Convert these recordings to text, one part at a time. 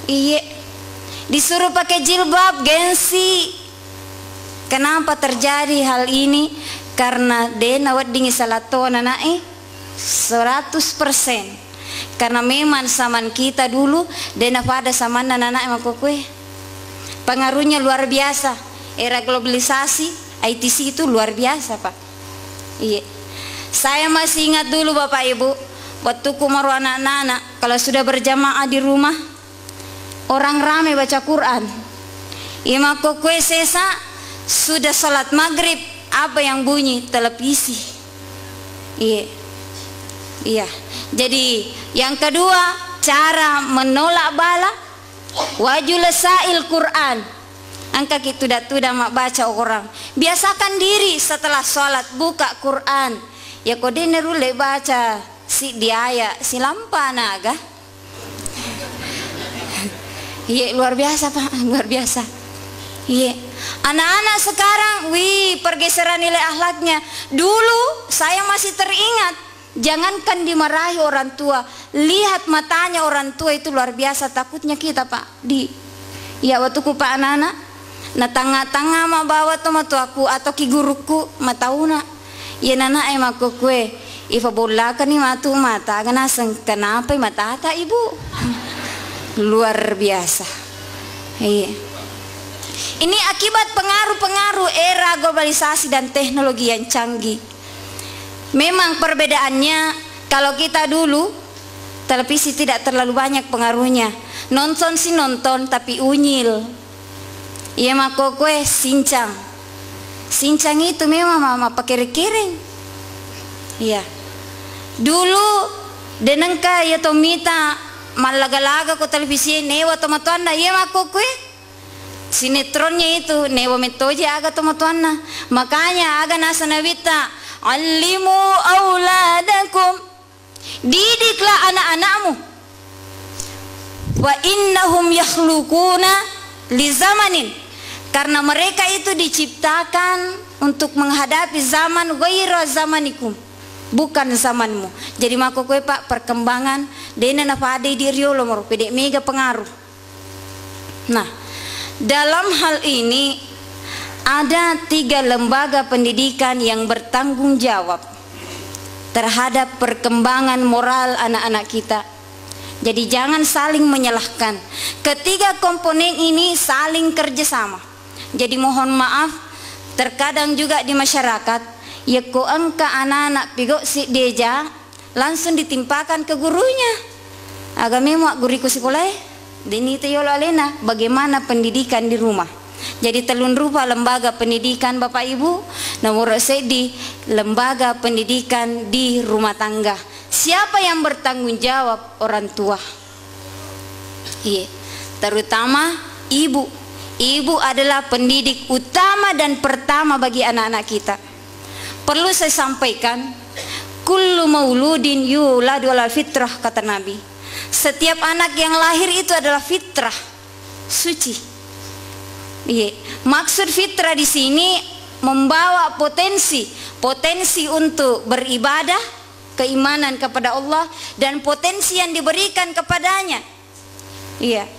Iya, disuruh pakai jilbab, gengsi. Kenapa terjadi hal ini? Karena dena wedding salatona nae 100%. Karena memang zaman kita dulu dena pada zaman anak makokwe. Pengaruhnya luar biasa. Era globalisasi, ITC itu luar biasa, Pak. Iya. Saya masih ingat dulu Bapak Ibu, waktu kumaru anak-anak kalau sudah berjamaah di rumah, orang ramai baca Quran. Ima kokwe sesa sudah salat maghrib, apa yang bunyi? Televisi. Iya. Iya. Jadi yang kedua, cara menolak bala wajul sail Quran. Angka gitu tudah mak baca orang. Biasakan diri setelah sholat buka Quran. Ya kode nerule baca si diaya si lampa naga. Iya luar biasa Pak, luar biasa. Iya. Anak-anak sekarang, wih pergeseran nilai akhlaknya. Dulu saya masih teringat, jangankan dimarahi orang tua, lihat matanya orang tua itu luar biasa takutnya kita Pak. Ya waktu ku Pak anak-anak, na tengah-tengah ma bawa tu aku atau ki guruku matauna. Ya nana emak kue, ifa bola kan ni matu mata ganaseng kenapa mata tak ibu? Luar biasa. Iya. Ini akibat pengaruh-pengaruh era globalisasi dan teknologi yang canggih. Memang perbedaannya, kalau kita dulu televisi tidak terlalu banyak pengaruhnya. Nonton sih nonton tapi unyil. Iya mako kue sincang. Sincang itu memang mama pakai kering. Iya. Dulu denengka ya tomita malaga-laga ko televisi newa tomatuanna iya mako kue. Sinetronnya itu newa metoje aga tomatuanna. Makanya aga nasa nabita allimu auladakum, didiklah anak-anakmu, wa innahum yakhluquna li zamanin, karena mereka itu diciptakan untuk menghadapi zaman ghaira zamanikum, bukan zamanmu. Jadi mako kue Pak perkembangan dena nafade di riolo moro pede mega pengaruh. Nah, dalam hal ini ada 3 lembaga pendidikan yang bertanggung jawab terhadap perkembangan moral anak-anak kita. Jadi jangan saling menyalahkan. Ketiga komponen ini saling kerjasama. Jadi mohon maaf, terkadang juga di masyarakat, ya ko angka anak-anak pigo si deja langsung ditimpakan ke gurunya. Agame mo guriku sekolah, dini teyolo alena bagaimana pendidikan di rumah. Jadi telun rupa lembaga pendidikan Bapak Ibu, nomor di lembaga pendidikan di rumah tangga. Siapa yang bertanggung jawab? Orang tua. Iya, terutama ibu. Ibu adalah pendidik utama dan pertama bagi anak-anak kita. Perlu saya sampaikan, kullu mauludin yuladu ala fitrah, kata Nabi. Setiap anak yang lahir itu adalah fitrah, suci. Iya, maksud fitrah di sini membawa potensi untuk beribadah, keimanan kepada Allah, dan potensi yang diberikan kepadanya. Iya,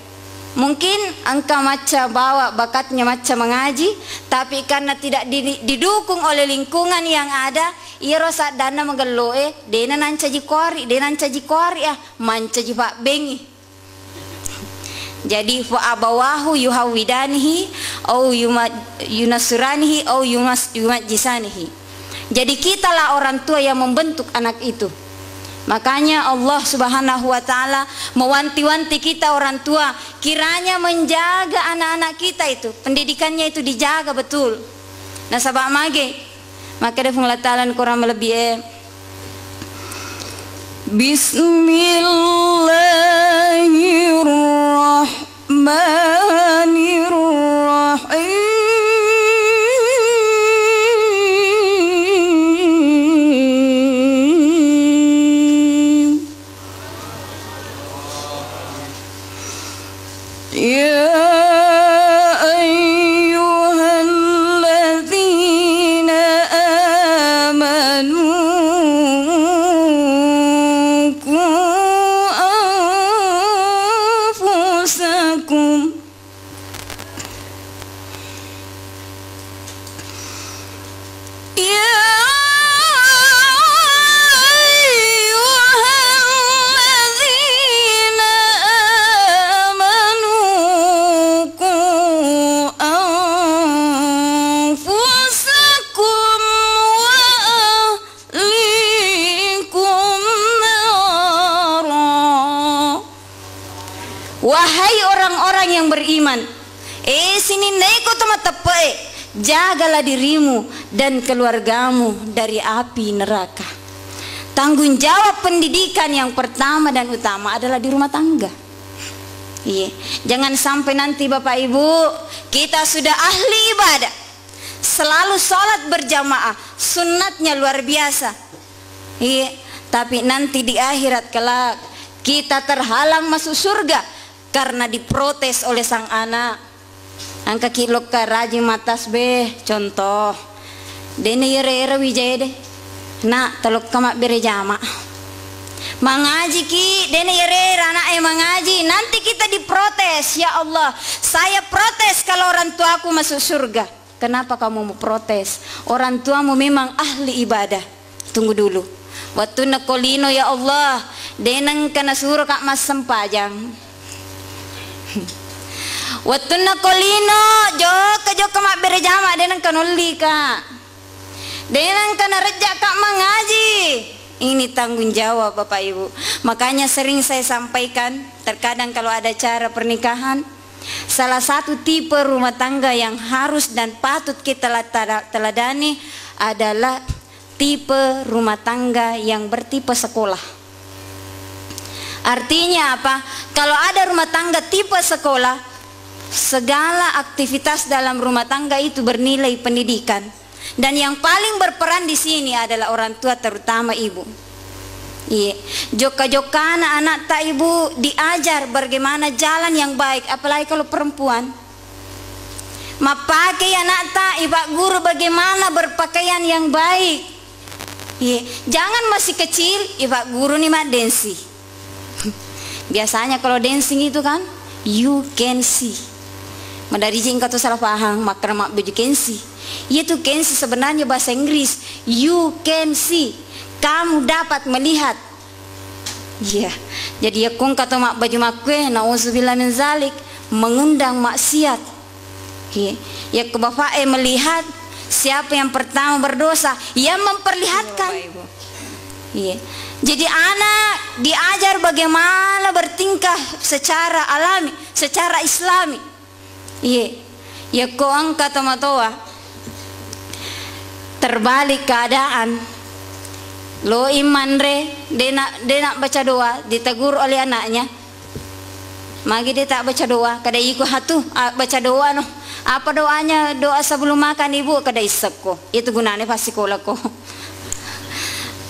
mungkin engkau maca bawa bakatnya maca mengaji, tapi karena tidak didukung oleh lingkungan yang ada, ia rasa dana menggeloe, dena nancaji kori ya, mancaji pak bengi. Jadi fa abawahu yuhawidanihi au yunasranihi au yumajisanihi. Jadi kitalah orang tua yang membentuk anak itu. Makanya Allah Subhanahu wa taala mewanti-wanti kita orang tua, kiranya menjaga anak-anak kita itu, pendidikannya itu dijaga betul. Nah sabak mage, maka ada penglatalan kurang lebih Bismillahirrahmanirrahim. Ya ayyuhalladzina amanu qu anfusakum minum. Ya ayyuhalladzina amanu qu anfusakum wa ahlikum nara. Wahai orang-orang yang beriman, sini neko tama tepe, jagalah dirimu dan keluargamu dari api neraka. Tanggung jawab pendidikan yang pertama dan utama adalah di rumah tangga. Iya, jangan sampai nanti Bapak Ibu kita sudah ahli ibadah, selalu sholat berjamaah, sunnatnya luar biasa. Iya, tapi nanti di akhirat kelak kita terhalang masuk surga karena diprotes oleh sang anak. Angka kilo ka rajin matas be contoh dene yere wijaya deh nak teluk kamak berjama mengaji ki dene yere anak mengaji, nanti kita diprotes. Ya Allah, saya protes kalau orang tuaku masuk surga. Kenapa kamu mau protes? Orang tuamu memang ahli ibadah. Tunggu dulu, waktu nakolino ya Allah deneng kana suruh kak mas sempajang. Waktu nakolino joka mak berjama denang kanoli kak, denang kana rejak kak mengaji. Ini tanggung jawab Bapak Ibu. Makanya sering saya sampaikan, terkadang kalau ada acara pernikahan, salah satu tipe rumah tangga yang harus dan patut kita teladani adalah tipe rumah tangga yang bertipe sekolah. Artinya apa? Kalau ada rumah tangga tipe sekolah, segala aktivitas dalam rumah tangga itu bernilai pendidikan, dan yang paling berperan di sini adalah orang tua, terutama ibu. Iya, joka-joka anak-anak tak ibu diajar bagaimana jalan yang baik, apalagi kalau perempuan. Mapakai anak tak ibu guru bagaimana berpakaian yang baik. Iya, jangan masih kecil ibu guru nih mak dancing. Biasanya kalau dancing itu kan you can see. Dari jingka tuh salah paham, maka mak baju can see. Itu can see sebenarnya bahasa Inggris. You can see. Kamu dapat melihat. Ya, jadi ya kung kata mak baju makwe, nauzubillah min zalik, mengundang maksiat. Ya ke bapak melihat siapa yang pertama berdosa, ia memperlihatkan. Iya. Jadi anak diajar bagaimana bertingkah secara alami, secara islami. Iya, ya koang kata matoa terbalik keadaan. Lo iman re, dia nak baca doa, ditegur oleh anaknya. Magi dia tak baca doa, kada ikut hatu baca doa no. Apa doanya? Doa sebelum makan ibu kada isep ko. Itu gunanya pas sekolah ko.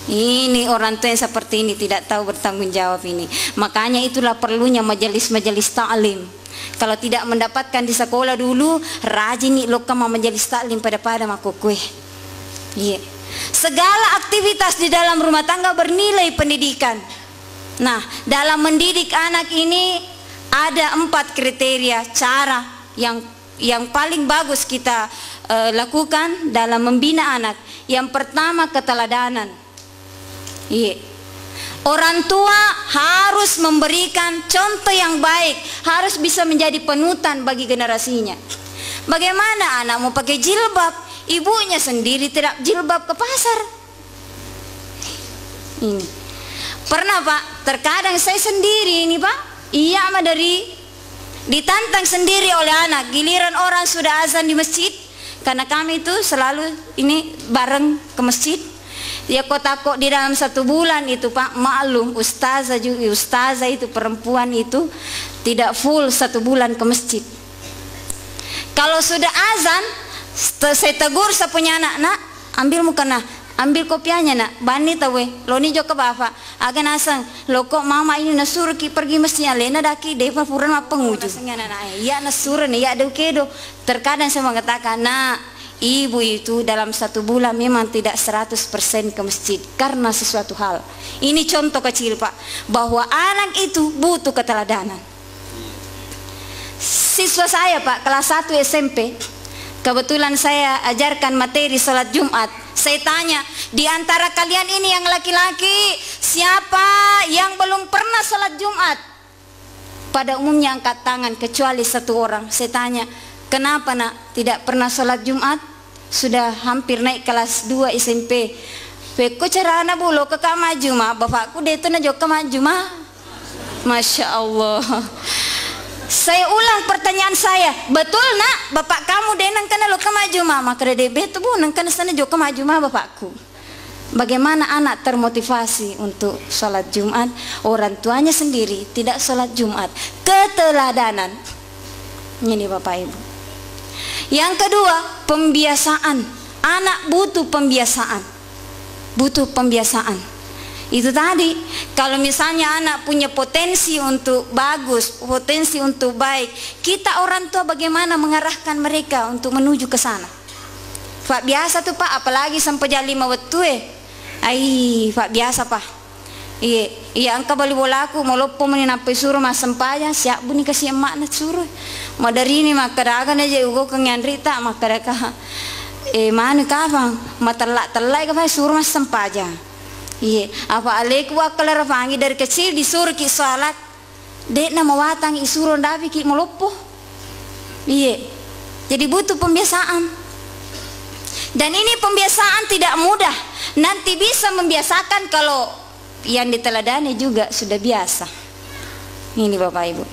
Ini orang tua yang seperti ini tidak tahu bertanggung jawab ini. Makanya itulah perlunya majelis-majelis ta'lim. Kalau tidak mendapatkan di sekolah dulu, rajin nih lokam majelis ta'lim pada makukue. Iya. Segala aktivitas di dalam rumah tangga bernilai pendidikan. Nah, dalam mendidik anak ini ada 4 kriteria cara yang paling bagus kita lakukan dalam membina anak. Yang pertama, keteladanan. Iya. Orang tua harus memberikan contoh yang baik, harus bisa menjadi panutan bagi generasinya. Bagaimana anak mau pakai jilbab, ibunya sendiri tidak jilbab ke pasar. Ini pernah Pak, terkadang saya sendiri ini Pak, iya mah dari ditantang sendiri oleh anak, giliran orang sudah azan di masjid, karena kami itu selalu ini bareng ke masjid. Ya kok di dalam 1 bulan itu Pak, maklum ustazah itu perempuan itu tidak full 1 bulan ke masjid. Kalau sudah azan, saya tegur saya punya anak, nak ambil mukena, ambil kopiahnya nak, bani tawe, lo ni jo ke bapak, agan asang, lo kok mama ini nasuruh ki pergi masjid, lena daki, depan puran apa penguju. Iya nasuruh nih, ya ada kedo. Terkadang saya mengatakan, nak, ibu itu dalam 1 bulan memang tidak 100% ke masjid karena sesuatu hal. Ini contoh kecil Pak, bahwa anak itu butuh keteladanan. siswa saya Pak, kelas 1 SMP. Kebetulan saya ajarkan materi salat Jumat. Saya tanya, di antara kalian ini yang laki-laki, siapa yang belum pernah salat Jumat? Pada umumnya angkat tangan kecuali satu orang. Saya tanya, kenapa nak tidak pernah salat Jumat? Sudah hampir naik kelas 2 SMP. Peko cara anak bulu ke kamaju mah, bapakku dia itu najok kamaju mah. Masya Allah. Saya ulang pertanyaan saya, betul nak bapak kamu dia nang kana lo kamaju mah? Maka dia betul bu nang kana sana jok kamaju mah bapakku. Bagaimana anak termotivasi untuk sholat Jumat? Orang tuanya sendiri tidak sholat Jumat. Keteladanan. Ini Bapak Ibu. Yang kedua, pembiasaan. Anak butuh pembiasaan. Butuh pembiasaan. Itu tadi, kalau misalnya anak punya potensi untuk bagus, potensi untuk baik, kita orang tua bagaimana mengarahkan mereka untuk menuju ke sana? Pak biasa tuh Pak, apalagi sampai jam 5 waktu Pak biasa Pak. Iya angka balik bola aku mau lopo meni nampai suruh mas sempaya siap bunyi kasih emak nak suruh. Mau dari ini mak kadakan aja ugo kengian rita mak kadaka. Mana kafang matelak kafang suruh mas sempaya. Iya apa aleku akal rafangi dari kecil disuruh ki salat. Dek nama watang isuruh ndapi ki mau lopo. Iya jadi butuh pembiasaan. Dan ini pembiasaan tidak mudah. Nanti bisa membiasakan kalau yang diteladani juga sudah biasa. Ini Bapak Ibu.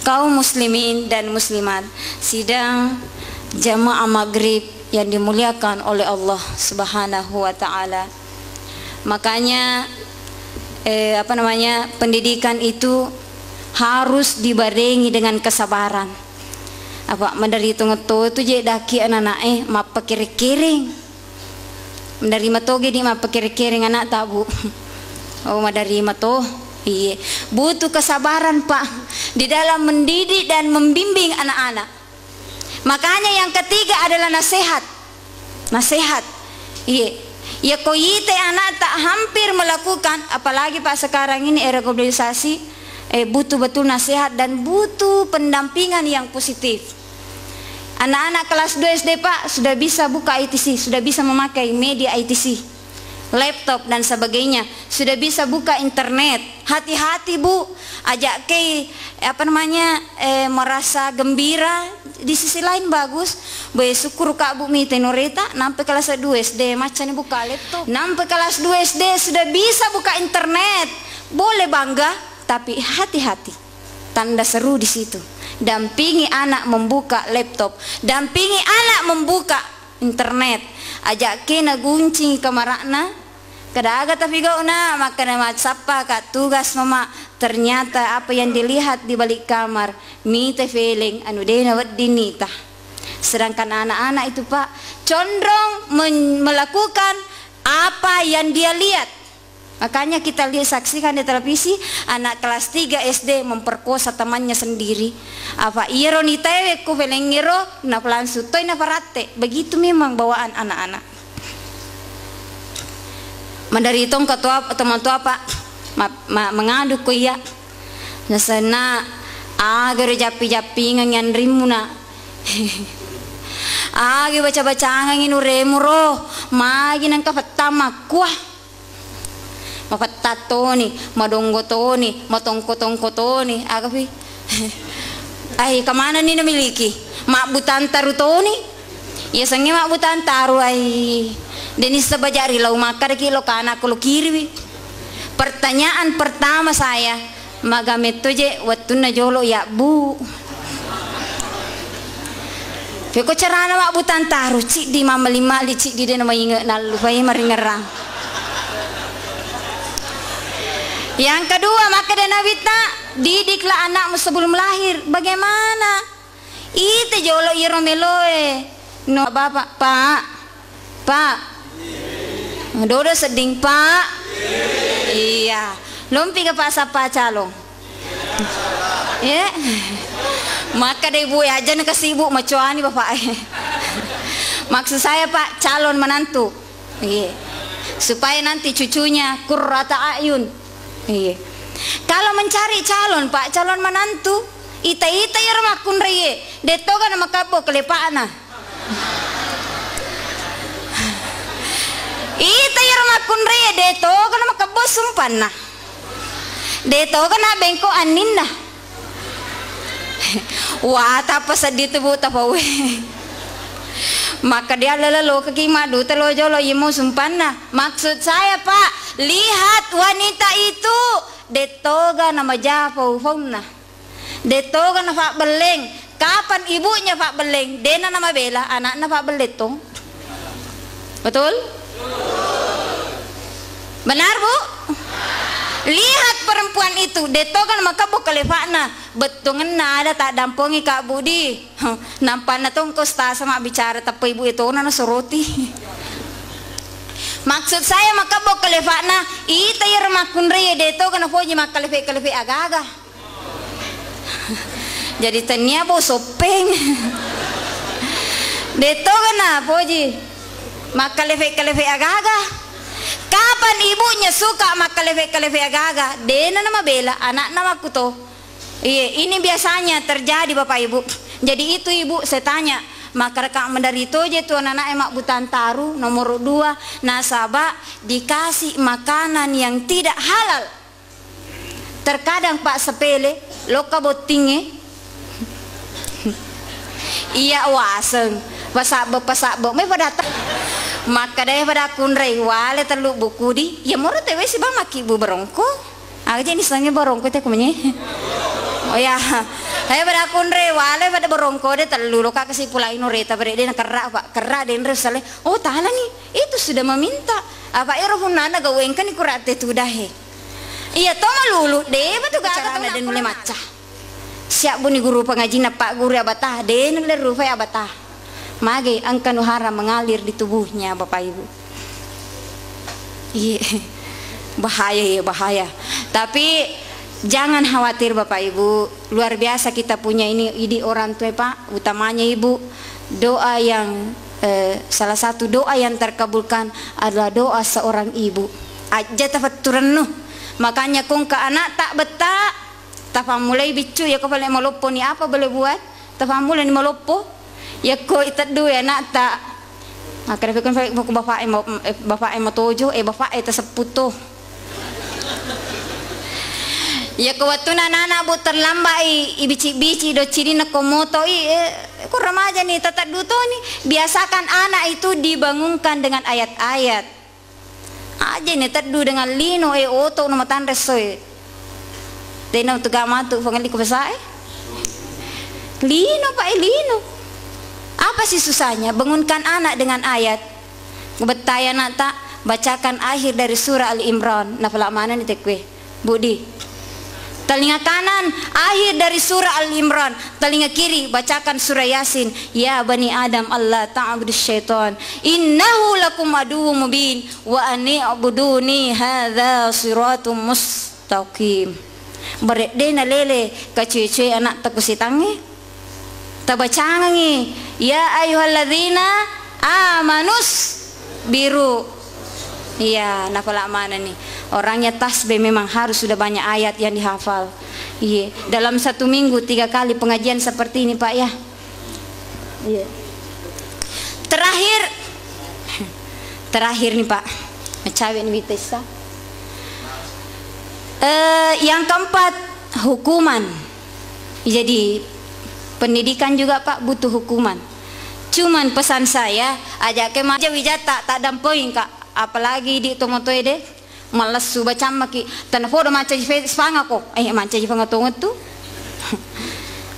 Kaum muslimin dan muslimat, sidang jamaah maghrib yang dimuliakan oleh Allah Subhanahu wa taala. Makanya pendidikan itu harus dibarengi dengan kesabaran. Apa menderita ngeto itu je daki anak-anak map kiri-kiring. Menerima toge di map kiri-kiring anak tabu. Oh menerima toh. Iya. Butuh kesabaran Pak di dalam mendidik dan membimbing anak-anak. Makanya yang ketiga adalah nasihat. Nasihat. Iya. Ya koite anak tak hampir melakukan, apalagi Pak sekarang ini era globalisasi, butuh betul nasihat dan butuh pendampingan yang positif. Anak-anak kelas 2 SD Pak sudah bisa buka ITC, sudah bisa memakai media ITC, laptop dan sebagainya, sudah bisa buka internet. Hati-hati Bu, ajak ke merasa gembira. Di sisi lain bagus, syukur Kak Bu mi tenoreta nampai kelas 2 SD macam ni buka laptop, nampai kelas 2 SD sudah bisa buka internet. Boleh bangga, tapi hati-hati. Tanda seru di situ. Dampingi anak membuka laptop, dampingi anak membuka internet. Ajak kena gunci kamarakna. Kadaga tapi kau na makan matsapa kat tugas mama. Ternyata apa yang dilihat di balik kamar mite feeling anu dena wadinita. Sedangkan anak-anak itu Pak condong melakukan apa yang dia lihat. Makanya kita lihat saksikan di televisi anak kelas 3 SD memperkosa temannya sendiri. Apa iro ni tewe ku velengiro na plansu toy na parate. Begitu memang bawaan anak-anak. Mendaritong ketua teman tua Pak mengadu ku ya. Nasana agar japi-japi nganyan rimuna. Agi baca-baca ngangin uremuro magi nang kafatama kuah. Mapatatoni, madonggotoni, matongkotongkotoni, agapi. Ay, kamana ni namiliki? Makbutan tarutoni? Ya sangi makbutan taru ay. Denis sabajari lau makar kilo kana kulo kiri. Pertanyaan pertama saya, magamit to je waktu na jolo ya Bu. Peko carana makbutan taru cik di mamali-mali cik di dena maingat nalupay maringerang. Yang kedua, maka dana wita didiklah anakmu sebelum lahir. Bagaimana? Itu jolo iromeloe. No bapak, Pak. Dodo seding Pak. Iya. Lumpi ke Pak sapa calong. Ya. Maka deh bu aja nih kasih ibu macuani bapak. Maksud saya Pak calon menantu. Iya. Supaya nanti cucunya qurrata ayun. Iya. Kalau mencari calon Pak, calon menantu ita ya ramakun reye detoga na makabo kelepaana ita ya ramakun reye detoga na makabo sumpanna detoga na bengko aninna wah tapos dito bu tapawe maka dia lelo kaki madu telo jolo yemo sumpanna. Maksud saya Pak, lihat wanita itu detoga nama japau fauna detoga na Pak Beleng. Kapan ibunya Pak Beleng? Dena nama Bela, anaknya Pak Beletong. Betul? Benar Bu? Lihat perempuan itu detogan maka bukalefana betungan ada tak dampungi Kak Budi nampan natong kosta sama bicara tapi ibu itu nana soroti. Maksud saya maka bukalefana ita ya remakun reye detogan apoji makalefe aga-aga. Jadi tanya bo sopeng detogan apoji makalefe aga-aga. Kapan ibunya suka makalefe agaga? Dena nama Bela, anak nama kuto. Iya, ini biasanya terjadi Bapak Ibu. Jadi itu Ibu saya tanya, maka rekam mendarito je tuh anak emak butan taru nomor 2 nasabah dikasih makanan yang tidak halal. Terkadang Pak sepele, loka botinge. Iya waseng, pasabok me pada maka daya pada kunrei wale terlalu buku di ya moro tewe si bang maki bu berongko aja ini senangnya berongko teh kumanya oh ya daya pada kunrei wale pada berongko deh terlalu loka kasih pulai noreta berede na kerak Pak kerak den resale oh tahala nih itu sudah meminta apa ya rohunana gawengkan ikurate tu dahe iya toma lulu deh batu gak ada den mulai macah siap buni guru pengaji na Pak guru abatah den le rufai abatah mage angka nuhara mengalir di tubuhnya Bapak Ibu. Iya, bahaya ya bahaya. Tapi jangan khawatir Bapak Ibu, luar biasa kita punya ini orang tua Pak, utamanya Ibu. Doa yang salah satu doa yang terkabulkan adalah doa seorang ibu. Aja tafaturan nuh. Makanya kung ke anak tak betah, tafamulai bicu ya kau boleh melopo ni apa boleh buat? Tafamulai ni melopo. Ya ko itadu ya nak tak akan fikun buku bapak mau tojo bapak seputo ya ko waktu nana bu terlambai ibici do ciri nak komoto ko remaja nih tetap duto nih biasakan anak itu dibangunkan dengan ayat-ayat aja nih tedu dengan lino oto nama tanres soe dena untuk gamatu pangali ko besar lino Pak lino. Apa sih susahnya? Bangunkan anak dengan ayat. Betaya nak tak bacakan akhir dari surah Ali Imran. Nafala mana nih tekwe? Budi. Telinga kanan akhir dari surah Ali Imran. Telinga kiri bacakan surah Yasin. Ya bani Adam Allah ta'budus syaitan. Innahu lakum aduwwum mubin wa ani'buduni hadza siratum mustaqim. Beredena lele kecece anak takusitange. Tabacangi ya ayyuhalladzina amanus biru iya nafala mana nih orangnya tasbih memang harus sudah banyak ayat yang dihafal iya dalam 1 minggu 3 kali pengajian seperti ini Pak ya iya terakhir nih Pak cawek nih bitesa yang keempat hukuman jadi pendidikan juga Pak butuh hukuman. Cuman pesan saya ajak ke maja wijata tak dampoin Kak. Apalagi di tomotoy deh malas suba camaki tanah maca spanga kok. Maca spanga tongot tuh.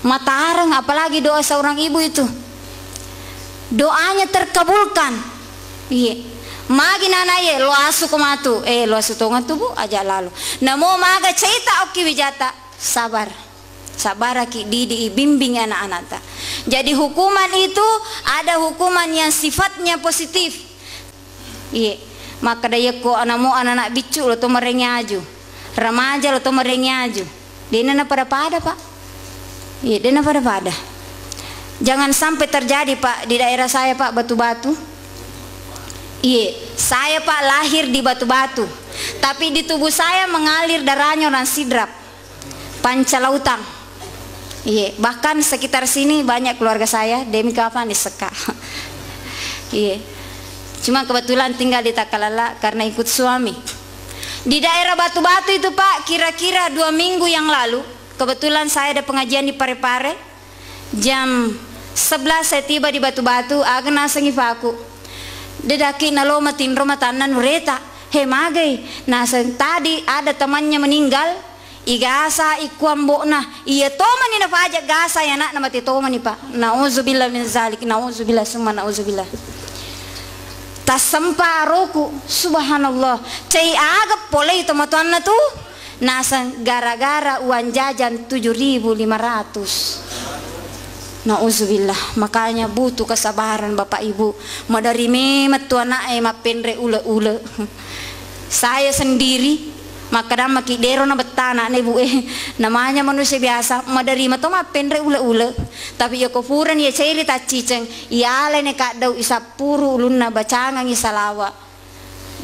Matarang apalagi doa seorang ibu itu. Doanya terkabulkan. Iya. Magi nanaye lo asu komatu. Lo asu tongot tuh Bu aja lalu. Namo maga cerita oki wijata sabar. Sabaraki didi bimbing anak-anak tak. Jadi hukuman itu ada hukuman yang sifatnya positif. Iya, maka daya ko anamu anak-anak bicu lo to merengaju, remaja lo to merengaju. Dia na pada Pak. Iya, dia na pada. Jangan sampai terjadi Pak di daerah saya Pak batu-batu. Iya, saya Pak lahir di batu-batu, tapi di tubuh saya mengalir darahnya orang sidrap, pancalautang. Iya, bahkan sekitar sini banyak keluarga saya demi kapan diseka. Iya. Cuma kebetulan tinggal di Takalala karena ikut suami. Di daerah Batu-Batu itu Pak, kira-kira 2 minggu yang lalu, kebetulan saya ada pengajian di Parepare. Jam 11 saya tiba di Batu-Batu, agak nasengi paku. Dedaki naloma tin rumah tanan ureta. He magai, tadi ada temannya meninggal. Igasa ikuambokna, iya toma ni napa aja gasa ya nak nama toma ni Pak. Nauzubillah min zalik, nauzubillah summa nauzubillah. Tasampa roku, subhanallah. Cai agak polei tomatuan na tu. Nasan gara-gara uang jajan 7.500. Nauzubillah. Makanya butuh kesabaran Bapak Ibu. Madari memet tu anak mapendre ule-ule. Saya sendiri makadam makidero na betana ne bu namanya manusia biasa madarima to mapendre ule-ule tapi ya kufuran ya ceri ta ciceng ya ne kak dau isapuru ulunna bacangan isalawa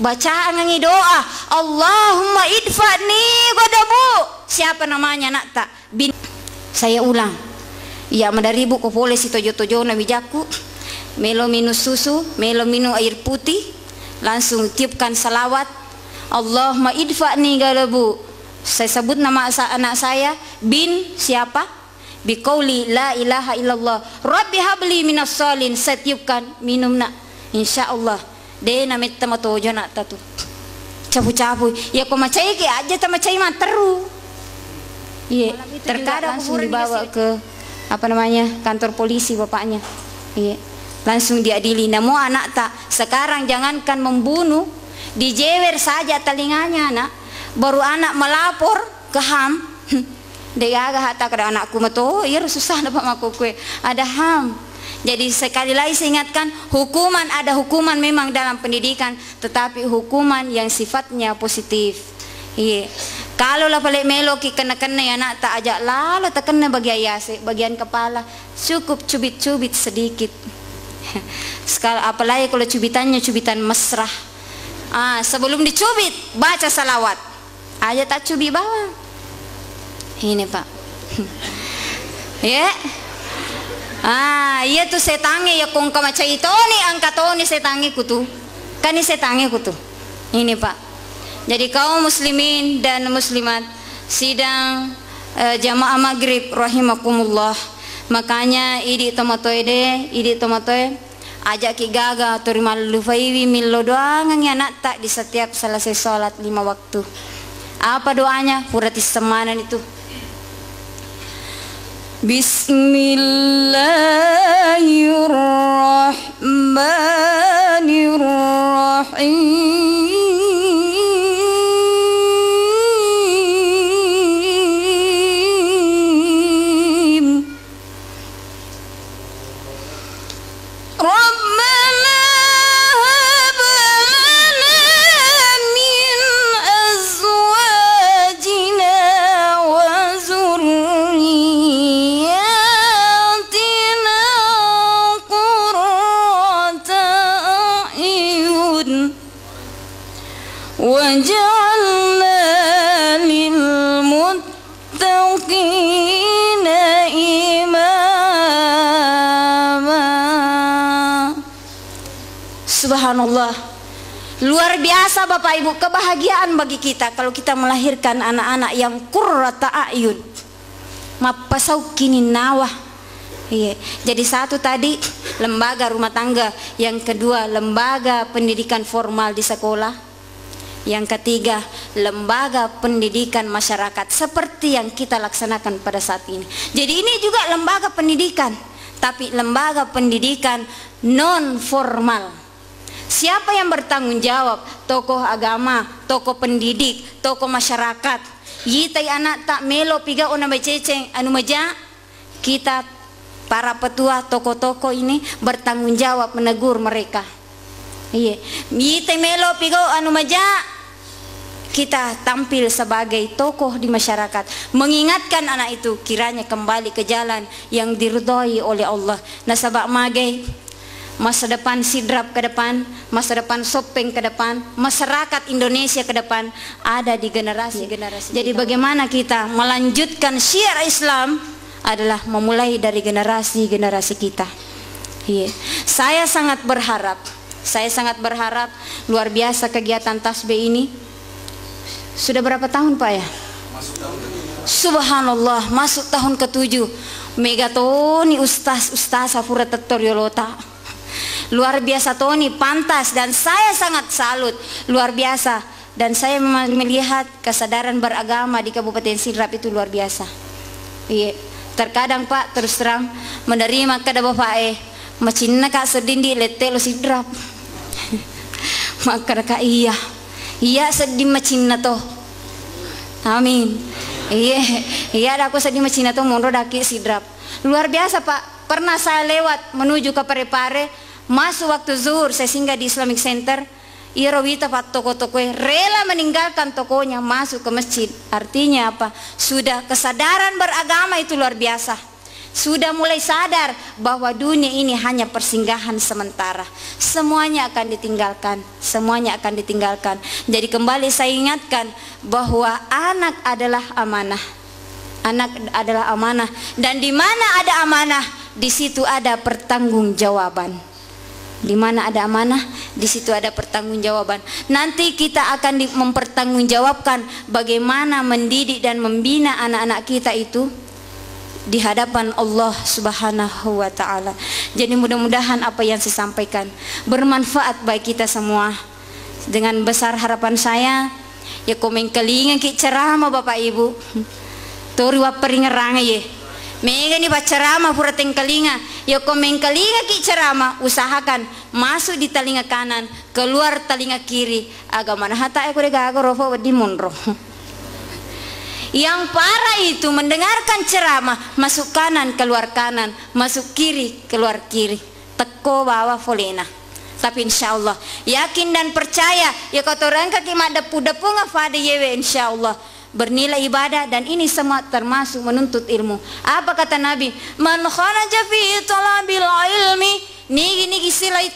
bacangan doa Allahumma idfa'ni godabu siapa namanya nak tak bin saya ulang ya madari bu ko boleh si tojo-tojo na mijaku melo minum susu melo minum air putih langsung tiupkan salawat Allahumma idfa'ni galabu. Saya sebut nama anak saya bin siapa? Biqauli la ilaha illallah. Rabbi habli minas salin. Saya tiupkan minum nak. Insyaallah. De na metta matojo nak tatu. Capu-capu. Ya ko macai ke aja ta macai mah teru. Iya, terkadang langsung dibawa ke apa namanya? Kantor polisi bapaknya. Iya. Langsung diadili. Namo anak tak sekarang jangankan membunuh dijewer saja telinganya anak baru anak melapor ke HAM dia agak hatta kada anakku meto iya susah dapat maku kue ada HAM jadi sekali lagi saya ingatkan hukuman ada hukuman memang dalam pendidikan tetapi hukuman yang sifatnya positif iya kalau lah balik melo ki kena-kena ya anak tak ajak lalu tak kena bagi ayase bagian kepala cukup cubit-cubit sedikit sekali apalagi kalau cubitannya cubitan mesra. Sebelum dicubit baca salawat aja tak cubi bawah ini Pak ya iya tuh setange ya kong kamaca itu nih angkat nih setange kutu kan ini setange kutu ini Pak jadi kaum muslimin dan muslimat sidang jamaah maghrib rahimakumullah makanya idi tomatoe ajak ki gaga terima lufaiwi milo doangan ya nak tak di setiap selesai sholat 5 waktu apa doanya puratis semanan itu Bismillahirrahmanirrahim وَجَعَلْنَا لِلْمُتَّقِينَ إِمَامًا. Subhanallah, luar biasa Bapak Ibu, kebahagiaan bagi kita kalau kita melahirkan anak-anak yang qurrata a'yun, mapasau kini nawah. Iya. Jadi satu tadi lembaga rumah tangga, yang kedua lembaga pendidikan formal di sekolah, yang ketiga lembaga pendidikan masyarakat seperti yang kita laksanakan pada saat ini. Jadi ini juga lembaga pendidikan, tapi lembaga pendidikan non formal. Siapa yang bertanggung jawab? Tokoh agama, tokoh pendidik, tokoh masyarakat. Yitai anak tak melo piga ona bececeng anu meja. Kita para petua tokoh-tokoh ini bertanggung jawab menegur mereka. Iya, yitai melo piga anu meja. Kita tampil sebagai tokoh di masyarakat, mengingatkan anak itu kiranya kembali ke jalan yang diridhoi oleh Allah. Nasabak magai masa depan sidrap ke depan, masa depan Sopeng ke depan, masyarakat Indonesia ke depan ada di generasi-generasi. Jadi bagaimana kita melanjutkan syiar Islam adalah memulai dari generasi kita. Saya sangat berharap luar biasa kegiatan tasbih ini. Sudah berapa tahun Pak ya? Subhanallah, masuk tahun ke-7. Megatoni ustaz Afura Tatoriolota. Luar biasa Tony, pantas, dan saya sangat salut, luar biasa. Dan saya melihat kesadaran beragama di Kabupaten Sidrap itu luar biasa. Terkadang Pak, terus terang menerima kada bapak macina kak sedindi letelo Sidrap. Maka kak iya sedih macina toh. Amin. Iya aku sedih macina toh monro daki Sidrap. Luar biasa Pak. Pernah saya lewat menuju ke Parepare, masuk waktu zuhur, saya singgah di Islamic Center. Irawita Pak, toko-toko rela meninggalkan tokonya masuk ke masjid. Artinya apa? Sudah kesadaran beragama itu luar biasa. Sudah mulai sadar bahwa dunia ini hanya persinggahan sementara. Semuanya akan ditinggalkan. Jadi kembali saya ingatkan bahwa anak adalah amanah. Dan di mana ada amanah, di situ ada pertanggungjawaban. Di mana ada amanah, di situ ada pertanggungjawaban. Nanti kita akan mempertanggungjawabkan bagaimana mendidik dan membina anak-anak kita itu di hadapan Allah Subhanahu wa taala. Jadi mudah-mudahan apa yang saya sampaikan bermanfaat bagi kita semua. Dengan besar harapan saya, ya komen kelingan ki ceramah Bapak Ibu. Tori wa peringeranga ye. Mega ni ceramah pura teng kelinga. Ya komen kelinga ki ceramah, usahakan masuk di telinga kanan, keluar telinga kiri. Agama hata aku dega rofa di monro. Yang parah itu mendengarkan ceramah, masuk kanan keluar kanan, masuk kiri keluar kiri, teko bawa folena. Tapi insyaallah yakin dan percaya ya kotoran kaki mak depu-depu ngafade yewe insyaallah bernilai ibadah, dan ini semua termasuk menuntut ilmu. Apa kata Nabi? Man kharaja fi talabil ilmi nigi silai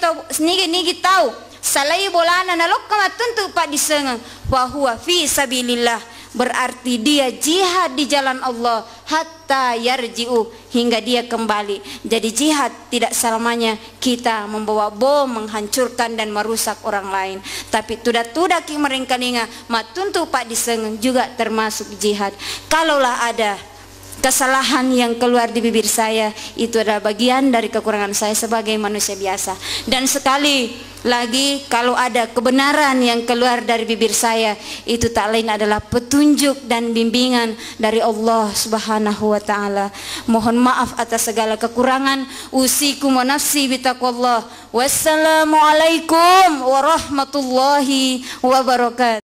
nigi tahu salai bolana nalok kamatuntu pak disengang wa huwa fi sabilillah. Berarti dia jihad di jalan Allah hatta yarji'u, hingga dia kembali. Jadi jihad tidak selamanya kita membawa bom menghancurkan dan merusak orang lain, tapi tudak ki merengkalinga matuntu pak diseng juga termasuk jihad. Kalaulah ada kesalahan yang keluar di bibir saya, itu adalah bagian dari kekurangan saya sebagai manusia biasa. Dan sekali lagi, kalau ada kebenaran yang keluar dari bibir saya, itu tak lain adalah petunjuk dan bimbingan dari Allah Subhanahu wa taala. Mohon maaf atas segala kekurangan. Usikum wa nafsi bitaqwallah. Wassalamualaikum warahmatullahi wabarakatuh.